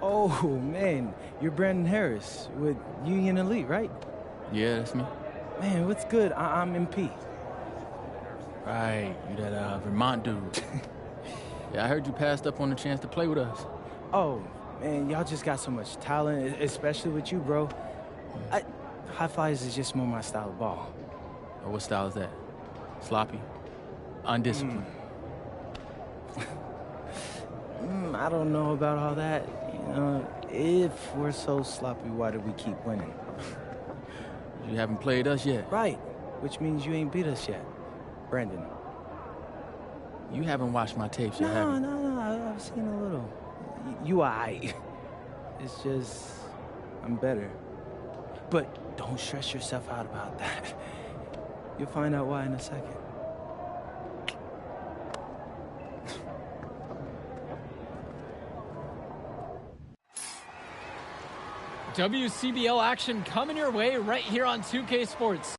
Oh, man, you're Brandon Harris with Union Elite, right? Yeah, that's me. Man, what's good? I'm MP. Right, you that Vermont dude. Yeah, I heard you passed up on the chance to play with us. Oh, man, y'all just got so much talent, especially with you, bro. HighFlyas is just more my style of ball. Oh, what style is that? Sloppy? Undisciplined? I don't know about all that. You know, if we're so sloppy, why do we keep winning? You haven't played us yet. Right, which means you ain't beat us yet. Brandon. You haven't watched my tapes yet, have you? No, I've seen a little. You aight. It's just, I'm better. But don't stress yourself out about that. You'll find out why in a second. WCBL action coming your way right here on 2K Sports.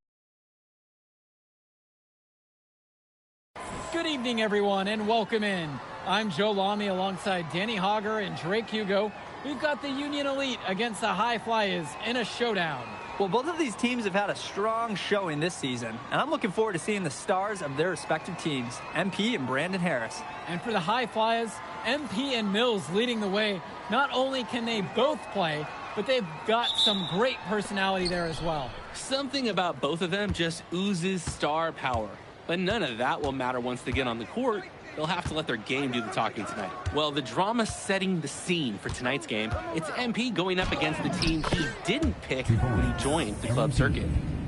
Good evening, everyone, and welcome in. I'm Joe Lamy alongside Danny Hogger and Drake Hugo. We've got the Union Elite against the HighFlyas in a showdown. Well, both of these teams have had a strong showing this season, and I'm looking forward to seeing the stars of their respective teams, MP and Brandon Harris. And for the HighFlyas, MP and Mills leading the way. Not only can they both play, but they've got some great personality there as well. Something about both of them just oozes star power. But none of that will matter once they get on the court. They'll have to let their game do the talking tonight. Well, the drama setting the scene for tonight's game, it's MP going up against the team he didn't pick when he joined the club circuit.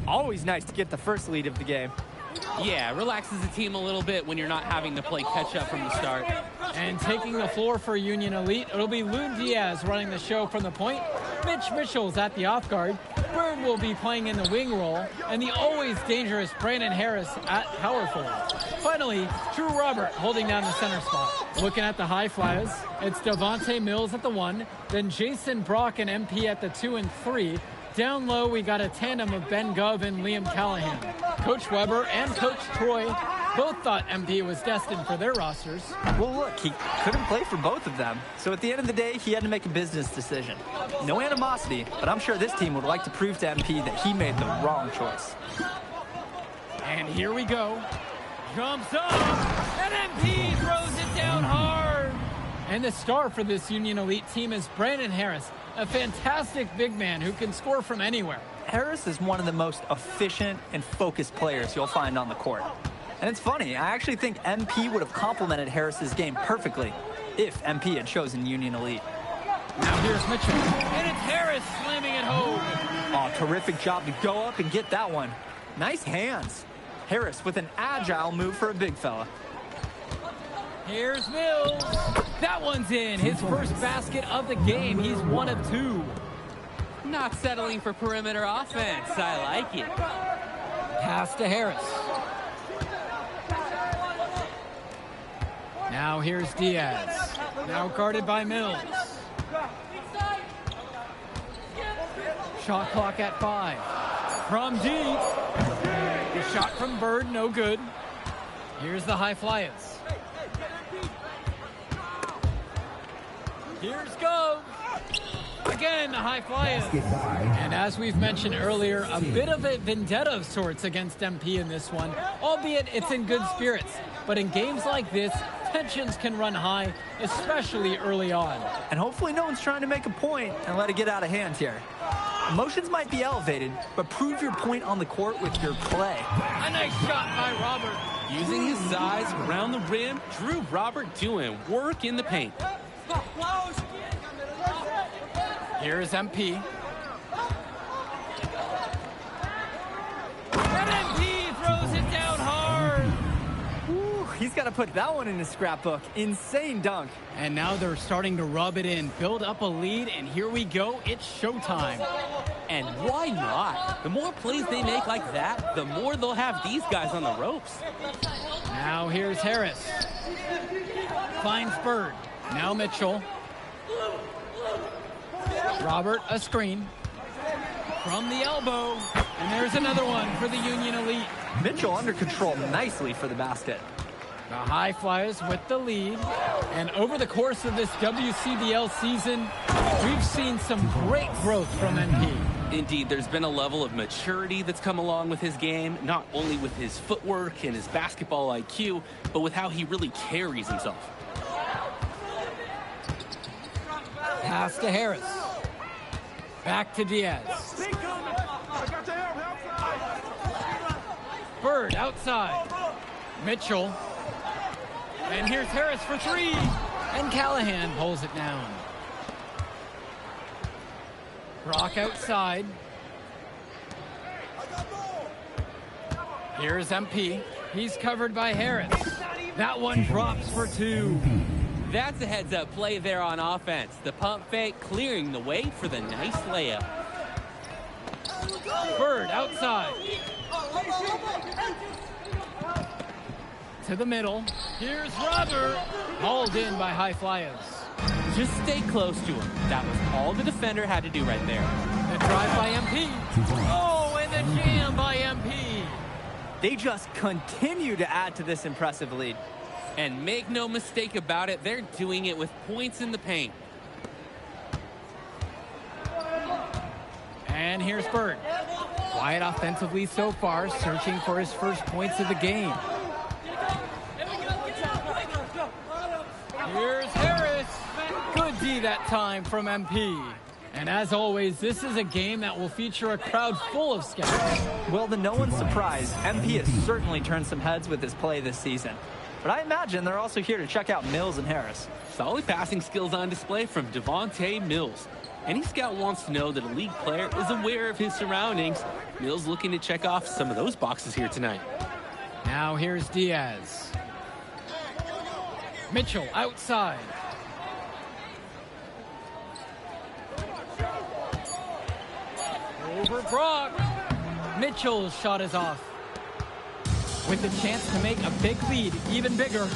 Always nice to get the first lead of the game. Yeah, relaxes the team a little bit when you're not having to play catch-up from the start. And taking the floor for Union Elite, it'll be Loon Diaz running the show from the point. Mitch Mitchell's at the off guard. Bird will be playing in the wing role. And the always dangerous Brandon Harris at power forward. Finally, Drew Robert holding down the center spot. Looking at the HighFlyas, it's Devontae Mills at the 1, then Jason Brock and MP at the 2 and 3. Down low, we got a tandem of Ben Gov and Liam Callahan. Coach Weber and Coach Troy both thought MP was destined for their rosters. Well, look, he couldn't play for both of them. So at the end of the day, he had to make a business decision. No animosity, but I'm sure this team would like to prove to MP that he made the wrong choice. And here we go. Jumps up, and MP throws it down hard. And the star for this Union Elite team is Brandon Harris, a fantastic big man who can score from anywhere. Harris is one of the most efficient and focused players you'll find on the court. And it's funny, I actually think MP would have complemented Harris's game perfectly if MP had chosen Union Elite. Now here's Mitchell, and it's Harris slamming it home. Oh, terrific job to go up and get that one. Nice hands. Harris with an agile move for a big fella. Here's Mills. That one's in. His first basket of the game. He's 1 of 2. Not settling for perimeter offense. I like it. Pass to Harris. Now here's Diaz. Now guarded by Mills. Shot clock at 5. From deep. The shot from Bird, no good. Here's the HighFlyas. Here's Go. Again, the HighFlyas. And as we've mentioned earlier, a bit of a vendetta of sorts against MP in this one, albeit it's in good spirits. But in games like this, tensions can run high, especially early on. And hopefully no one's trying to make a point and let it get out of hand here. Emotions might be elevated, but prove your point on the court with your play. A nice shot by Robert. Using his size around the rim, Drew Robert doing work in the paint. Here's MP. And MP throws it down hard. Ooh, he's got to put that one in his scrapbook. Insane dunk. And now they're starting to rub it in, build up a lead, and here we go. It's showtime. And why not? The more plays they make like that, the more they'll have these guys on the ropes. Now here's Harris. Finds Bird. Now Mitchell. Robert, a screen. From the elbow. And there's another one for the Union Elite. Mitchell under control nicely for the basket. The HighFlyas with the lead. And over the course of this WCBL season, we've seen some great growth from MP. Indeed, there's been a level of maturity that's come along with his game, not only with his footwork and his basketball IQ, but with how he really carries himself. Pass to Harris. Back to Diaz. Bird outside. Mitchell. And here's Harris for three. And Callahan pulls it down. Brock outside. Here's MP. He's covered by Harris. That one drops for two. That's a heads-up play there on offense. The pump fake clearing the way for the nice layup. Bird outside. To the middle. Here's Robert. Hauled in by HighFlyas. Just stay close to him. That was all the defender had to do right there. The drive by MP. Oh, and the jam by MP. They just continue to add to this impressive lead. And make no mistake about it, they're doing it with points in the paint. And here's Bird. Quiet offensively so far, searching for his first points of the game. Here's Harris. Good D that time from MP. And as always, this is a game that will feature a crowd full of scouts. Well, to no one's surprise, MP has certainly turned some heads with his play this season. But I imagine they're also here to check out Mills and Harris. Solid passing skills on display from Devontae Mills. Any scout wants to know that a league player is aware of his surroundings. Mills looking to check off some of those boxes here tonight. Now here's Diaz. Mitchell outside. Over Brock. Mitchell's shot is off. With the chance to make a big lead even bigger.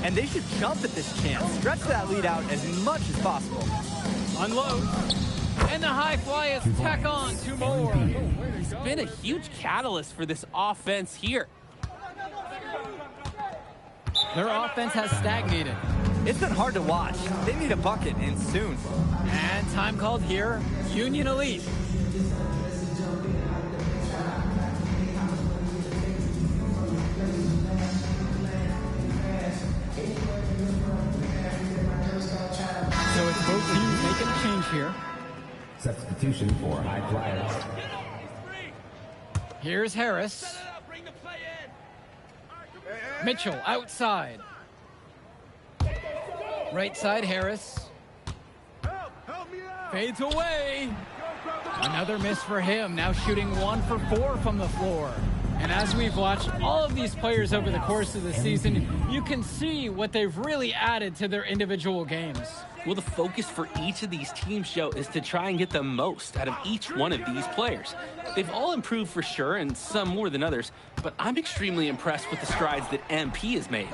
And they should jump at this chance. Stretch that lead out as much as possible. Unload. And the HighFlyas tack on two more. He's been a huge catalyst for this offense here. Their offense has stagnated. It's been hard to watch. They need a bucket, and soon. And time called here, Union Elite. So it's both teams making a change here. Substitution for HighFlyas. Here's Harris. Mitchell outside. Right side Harris. Fades away. Another miss for him. Now shooting 1 for 4 from the floor. And as we've watched all of these players over the course of the season, you can see what they've really added to their individual games. Well, the focus for each of these teams show is to try and get the most out of each one of these players. They've all improved for sure, and some more than others, but I'm extremely impressed with the strides that MP has made.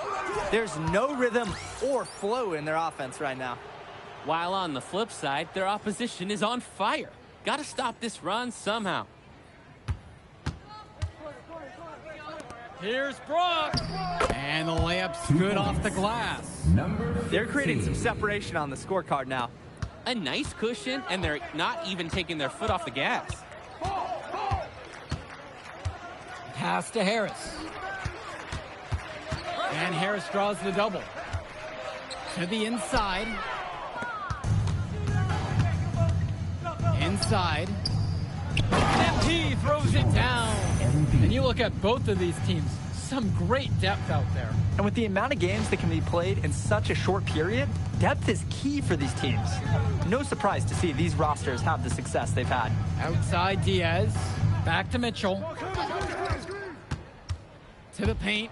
There's no rhythm or flow in their offense right now. While on the flip side, their opposition is on fire. Got to stop this run somehow. Here's Brock. And the layup's good off the glass. They're creating some separation on the scorecard now. A nice cushion, and they're not even taking their foot off the gas. Pass to Harris. And Harris draws the double. To the inside. Inside. And MP throws it down. And you look at both of these teams, some great depth out there. And with the amount of games that can be played in such a short period, depth is key for these teams. No surprise to see these rosters have the success they've had. Outside Diaz. Back to Mitchell. To the paint.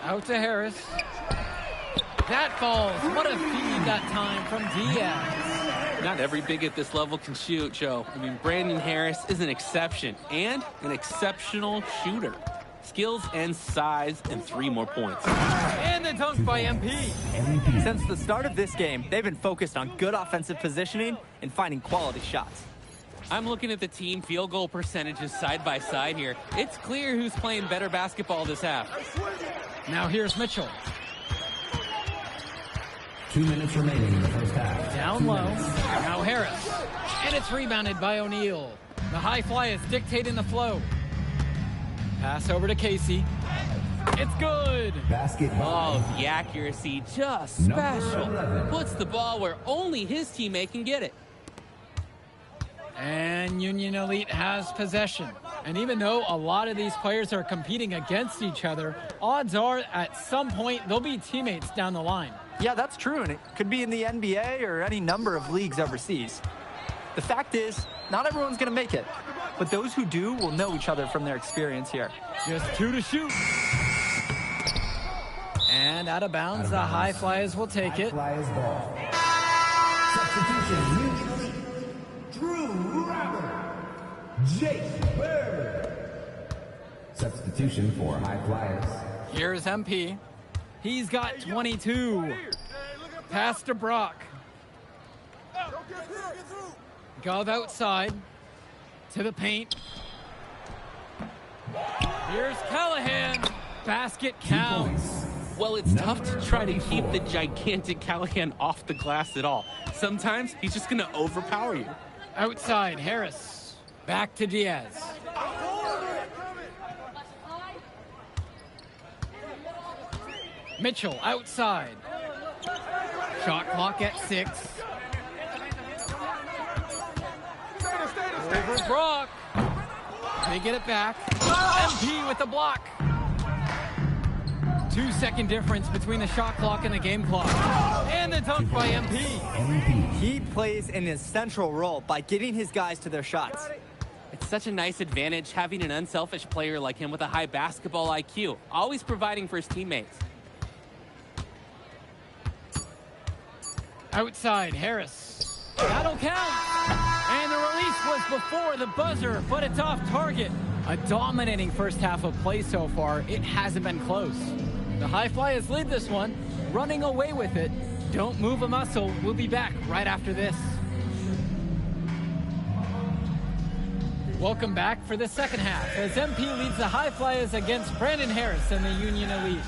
Out to Harris. That falls. What a feed that time from Diaz. Not every big at this level can shoot, Joe. I mean, Brandon Harris is an exception and an exceptional shooter. Skills and size and 3 more points. And the dunk by MP. Since the start of this game, they've been focused on good offensive positioning and finding quality shots. I'm looking at the team field goal percentages side by side here. It's clear who's playing better basketball this half. Now here's Mitchell. 2 minutes remaining in the first half. Down low. Now Harris. And it's rebounded by O'Neal. The HighFlyas dictating the flow. Pass over to Casey. It's good. Basketball. Oh, the accuracy, just Number special. 11. Puts the ball where only his teammate can get it. And Union Elite has possession. And even though a lot of these players are competing against each other, odds are at some point they'll be teammates down the line. Yeah, that's true, and it could be in the NBA or any number of leagues overseas. The fact is, not everyone's going to make it, but those who do will know each other from their experience here. Just 2 to shoot. And out of bounds, the HighFlyas will take it. HighFlyas ball. Substitution, Union Elite. Drew Robert. Jake Bird. Substitution for HighFlyas. Here's MP. He's got 22. Pass to Brock. Gov outside to the paint. Here's Callahan. Basket counts. Well, it's tough to try to keep the gigantic Callahan off the glass at all. Sometimes he's just going to overpower you. Outside, Harris. Back to Diaz. Mitchell outside. Shot clock at 6. Over Brock. They get it back. MP with the block. 2-second difference between the shot clock and the game clock. And the dunk by MP. He plays an essential role by getting his guys to their shots. It's such a nice advantage having an unselfish player like him with a high basketball IQ, always providing for his teammates. Outside, Harris. That'll count. And the release was before the buzzer, but it's off target. A dominating first half of play so far. It hasn't been close. The HighFlyas lead this one, running away with it. Don't move a muscle. We'll be back right after this. Welcome back for the second half as MP leads the HighFlyas against Brandon Harris and the Union Elite.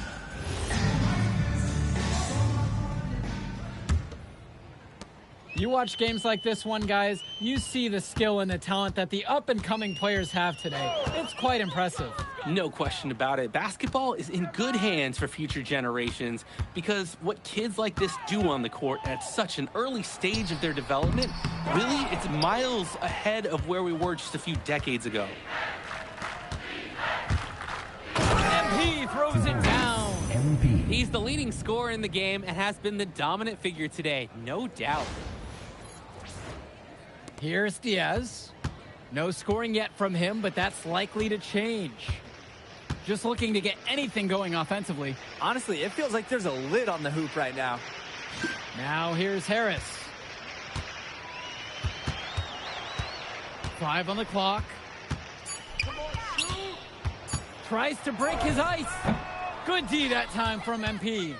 You watch games like this one, guys, you see the skill and the talent that the up-and-coming players have today. It's quite impressive. No question about it. Basketball is in good hands for future generations because what kids like this do on the court at such an early stage of their development, really, it's miles ahead of where we were just a few decades ago. MP throws it down. He's the leading scorer in the game and has been the dominant figure today, no doubt. Here's Diaz. No scoring yet from him, but that's likely to change. Just looking to get anything going offensively. Honestly, it feels like there's a lid on the hoop right now. Now here's Harris. 5 on the clock. Tries to break his ice. Good D that time from MP.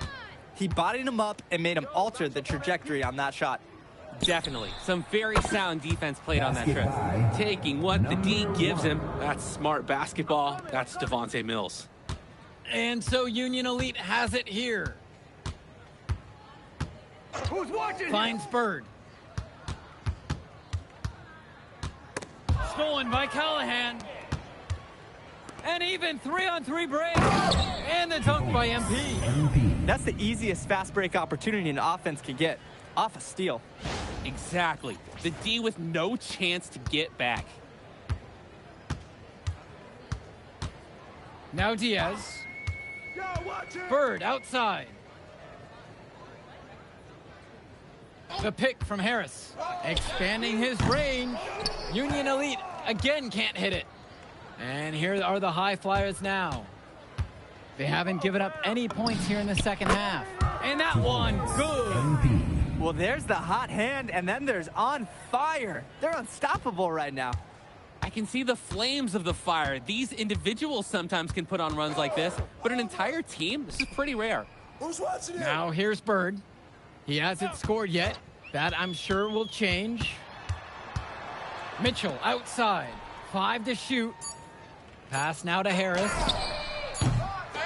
He bodied him up and made him alter the trajectory on that shot. Definitely. Some very sound defense played on that trip. Taking what the D gives him. That's smart basketball. That's Devontae Mills. And so Union Elite has it here. Who's watching? Finds Bird. Stolen by Callahan. And even 3-on-3 break. And the dunk by MP. That's the easiest fast break opportunity an offense can get. Off a steal. Exactly. The D with no chance to get back. Now Diaz. Bird outside. The pick from Harris. Expanding his range. Union Elite again can't hit it. And here are the HighFlyas now. They haven't given up any points here in the second half. And that one, good. Well, there's the hot hand, and then there's on fire. They're unstoppable right now. I can see the flames of the fire. These individuals sometimes can put on runs like this, but an entire team, this is pretty rare. Who's watching it? Now here's Bird. He hasn't scored yet. That I'm sure will change. Mitchell outside. 5 to shoot. Pass now to Harris.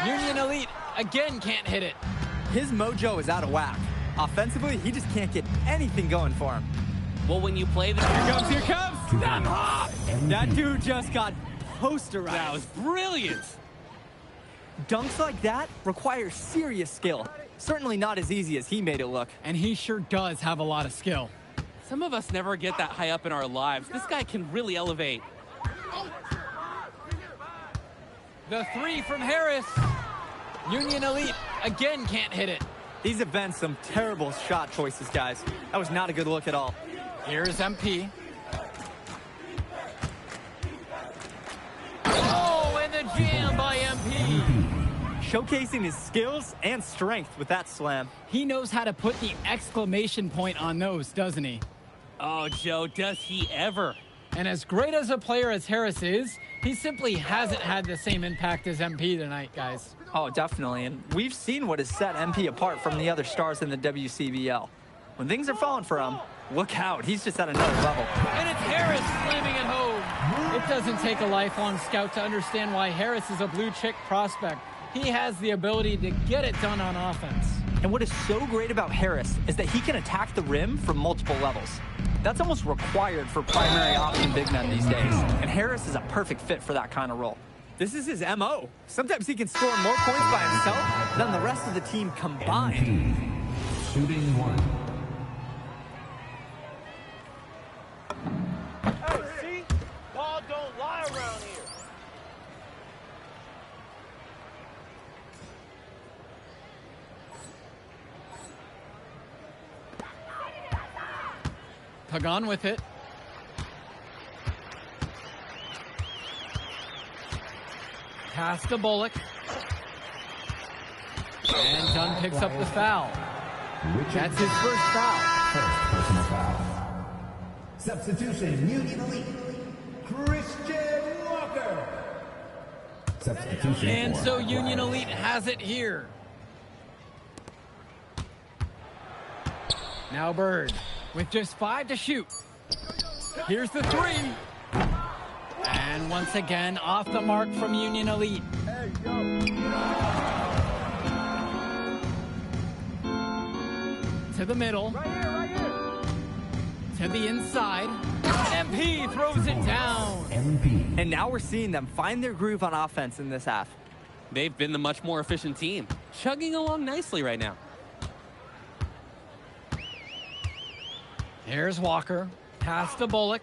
Union Elite again can't hit it. His mojo is out of whack. Offensively, he just can't get anything going for him. Well, when you play the... Here comes. Step hop. That dude just got posterized. That was brilliant. Dunks like that require serious skill. Certainly not as easy as he made it look. And he sure does have a lot of skill. Some of us never get that high up in our lives. This guy can really elevate. The three from Harris. Union Elite again can't hit it. These have been some terrible shot choices, guys. That was not a good look at all. Here's MP. Oh, and the jam by MP. Showcasing his skills and strength with that slam. He knows how to put the exclamation point on those, doesn't he? Oh, Joe, does he ever? And as great as a player as Harris is, he simply hasn't had the same impact as MP tonight, guys. Oh, definitely. And we've seen what has set MP apart from the other stars in the WCBL. When things are falling for him, look out. He's just at another level. And it's Harris slamming it home. It doesn't take a lifelong scout to understand why Harris is a blue chip prospect. He has the ability to get it done on offense. And what is so great about Harris is that he can attack the rim from multiple levels. That's almost required for primary option big men these days. And Harris is a perfect fit for that kind of role. This is his MO. Sometimes he can score more points by himself than the rest of the team combined. Shooting one. Hey, see? Ball don't lie around here. Pagan with it. Pass to Bullock. And Dunn picks up the foul. That's his first foul. First personal foul. Substitution, Union Elite. Christian Walker. Substitution. And for so Union HighFlyas. Elite has it here. Now Bird with just 5 to shoot. Here's the 3. And once again, off the mark from Union Elite. To the middle. Right here. To the inside. MP throws it down. MP. And now we're seeing them find their groove on offense in this half. They've been the much more efficient team, chugging along nicely right now. Here's Walker. Pass to Bullock.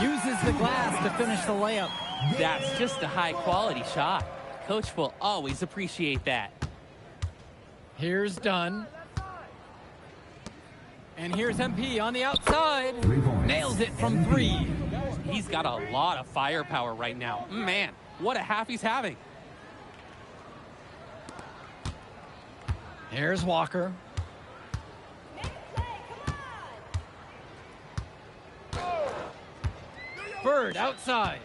Uses the glass to finish the layup. That's just a high-quality shot. Coach will always appreciate that. Here's Dunn. And here's MP on the outside. 3 points. Nails it from 3. He's got a lot of firepower right now. Man, what a half he's having. Here's Walker. Bird outside.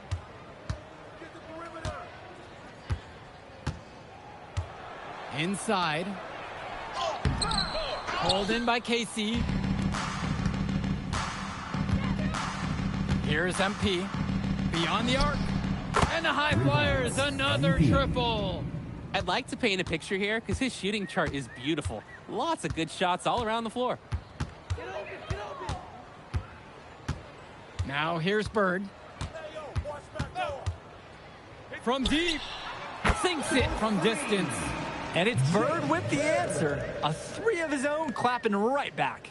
Inside. Pulled in by Casey. Here's MP. Beyond the arc. And the HighFlyas, another triple. I'd like to paint a picture here because his shooting chart is beautiful. Lots of good shots all around the floor. Now here's Bird. From deep. Sinks it from distance. And it's Bird with the answer. A 3 of his own clapping right back.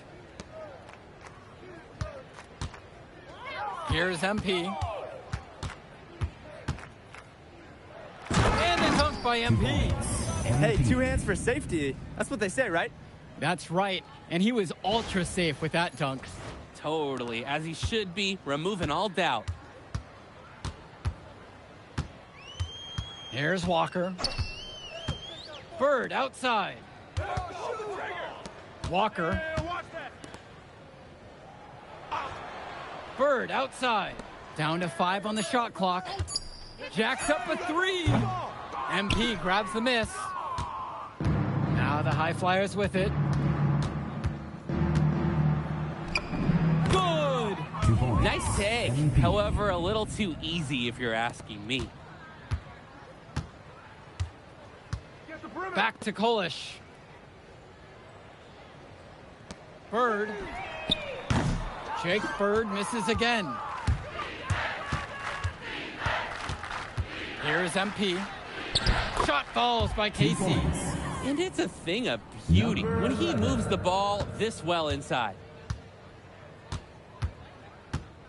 Here's MP. And the dunk by MP. Hey, 2 hands for safety. That's what they say, right? That's right. And he was ultra safe with that dunk. Totally, as he should be, removing all doubt. Here's Walker. Bird outside. Walker. Bird outside. Down to 5 on the shot clock. Jacks up a 3. MP grabs the miss. Now the HighFlyas with it. Good. 2 points. Nice take. MP. However, a little too easy if you're asking me. Back to Kolish. Bird. Jake Bird misses again. Here's MP. Shot falls by Casey. And it's a thing of beauty when he moves the ball this well inside.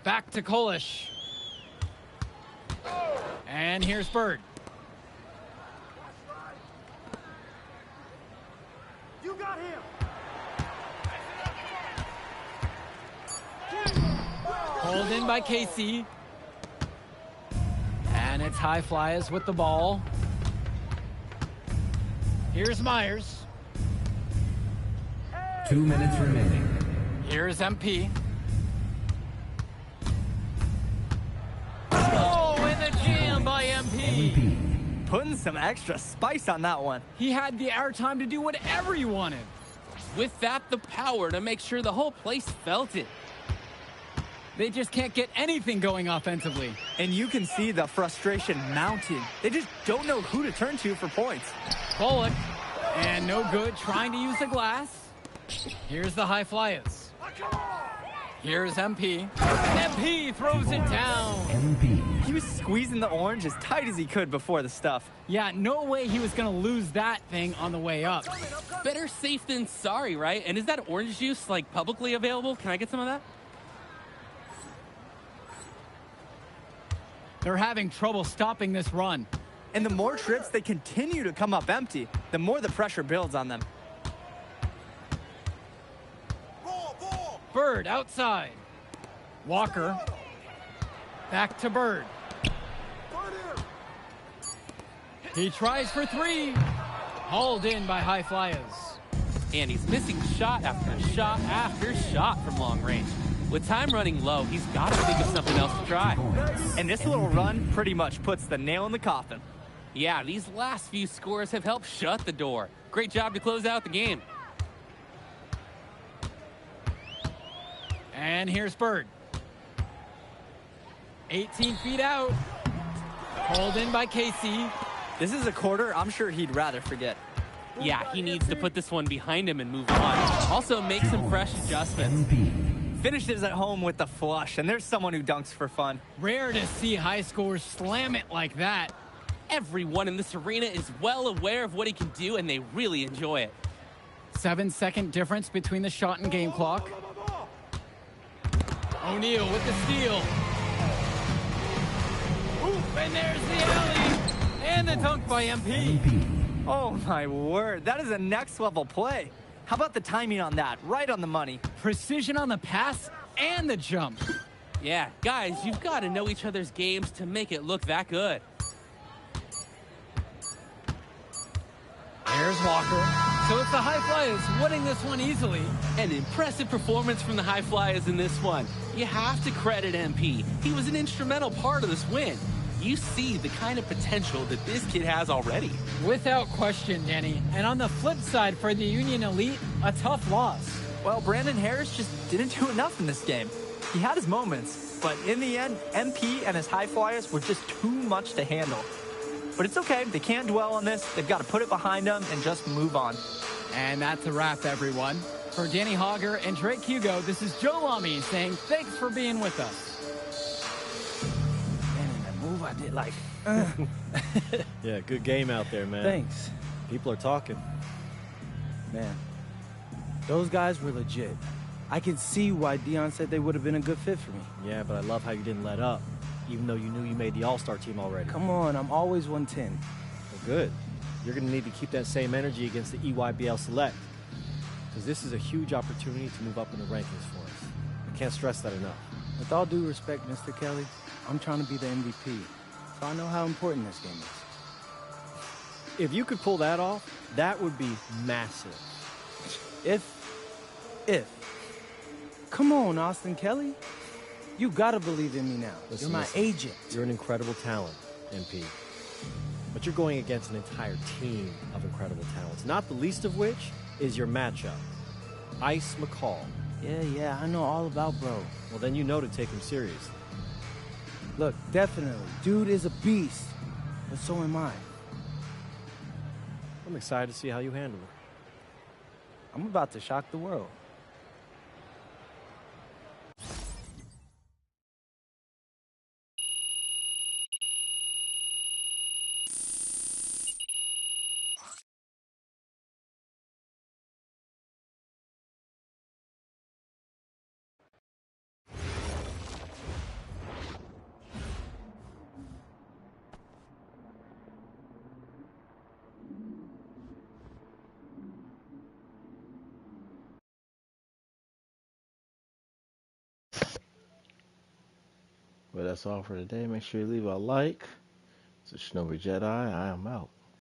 Back to Kolish. And here's Bird. You got him. Pulled in by Casey. And it's HighFlyas with the ball. Here's Myers. 2 minutes remaining. Here's MP. Oh, and the jam by MP. MP. Putting some extra spice on that one. He had the airtime to do whatever he wanted. With that, the power to make sure the whole place felt it. They just can't get anything going offensively. And you can see the frustration mounting. They just don't know who to turn to for points. Bullock, and no good, trying to use the glass. Here's the HighFlyas. Here's MP. MP throws it down. MP. He was squeezing the orange as tight as he could before the stuff. Yeah, no way he was going to lose that thing on the way up. Better safe than sorry, right? And is that orange juice, like, publicly available? Can I get some of that? They're having trouble stopping this run. And the more trips they continue to come up empty, the more the pressure builds on them. Bird outside. Walker. Back to Bird. He tries for three. Hauled in by HighFlyas. And he's missing shot after shot after shot from long range. With time running low, he's got to think of something else to try. And this little run pretty much puts the nail in the coffin. Yeah, these last few scores have helped shut the door. Great job to close out the game. And here's Bird. 18 feet out. Hauled in by Casey. This is a quarter I'm sure he'd rather forget. Yeah, he needs to put this one behind him and move on. Also, make some fresh adjustments. MP. Finishes at home with the flush, and there's someone who dunks for fun. Rare to see high scores slam it like that. Everyone in this arena is well aware of what he can do, and they really enjoy it. 7-second difference between the shot and game clock. O'Neal with the steal. Ooh, and there's the alley. And the dunk by MP. MP. Oh my word, that is a next level play. How about the timing on that? Right on the money. Precision on the pass and the jump. Yeah, guys, you've got to know each other's games to make it look that good. There's Walker. So it's the HighFlyas winning this one easily. An impressive performance from the HighFlyas in this one. You have to credit MP. He was an instrumental part of this win. You see the kind of potential that this kid has already. Without question, Danny. And on the flip side for the Union Elite, a tough loss. Well, Brandon Harris just didn't do enough in this game. He had his moments, but in the end, MP and his HighFlyas were just too much to handle. But it's okay. They can't dwell on this. They've got to put it behind them and just move on. And that's a wrap, everyone. For Danny Hogger and Drake Hugo, this is Joe Lamy saying thanks for being with us. I did like. Yeah, good game out there, man. Thanks. People are talking. Man, those guys were legit. I can see why Dion said they would have been a good fit for me. Yeah, but I love how you didn't let up, even though you knew you made the All-Star team already. Come on, I'm always 110. Well, good. You're going to need to keep that same energy against the EYBL Select, because this is a huge opportunity to move up in the rankings for us. I can't stress that enough. With all due respect, Mr. Kelly, I'm trying to be the MVP, so I know how important this game is. If you could pull that off, that would be massive. If. Come on, Austin Kelly. You gotta believe in me now. Listen, You're my agent. You're an incredible talent, MP. But you're going against an entire team of incredible talents, not the least of which is your matchup, Ice McCall. Yeah, I know all about bro. Well, then you know to take him seriously. Look, definitely. Dude is a beast, but so am I. I'm excited to see how you handle it. I'm about to shock the world. Well, that's all for today. Make sure you leave a like. It's a Shinobi Jedi. I am out.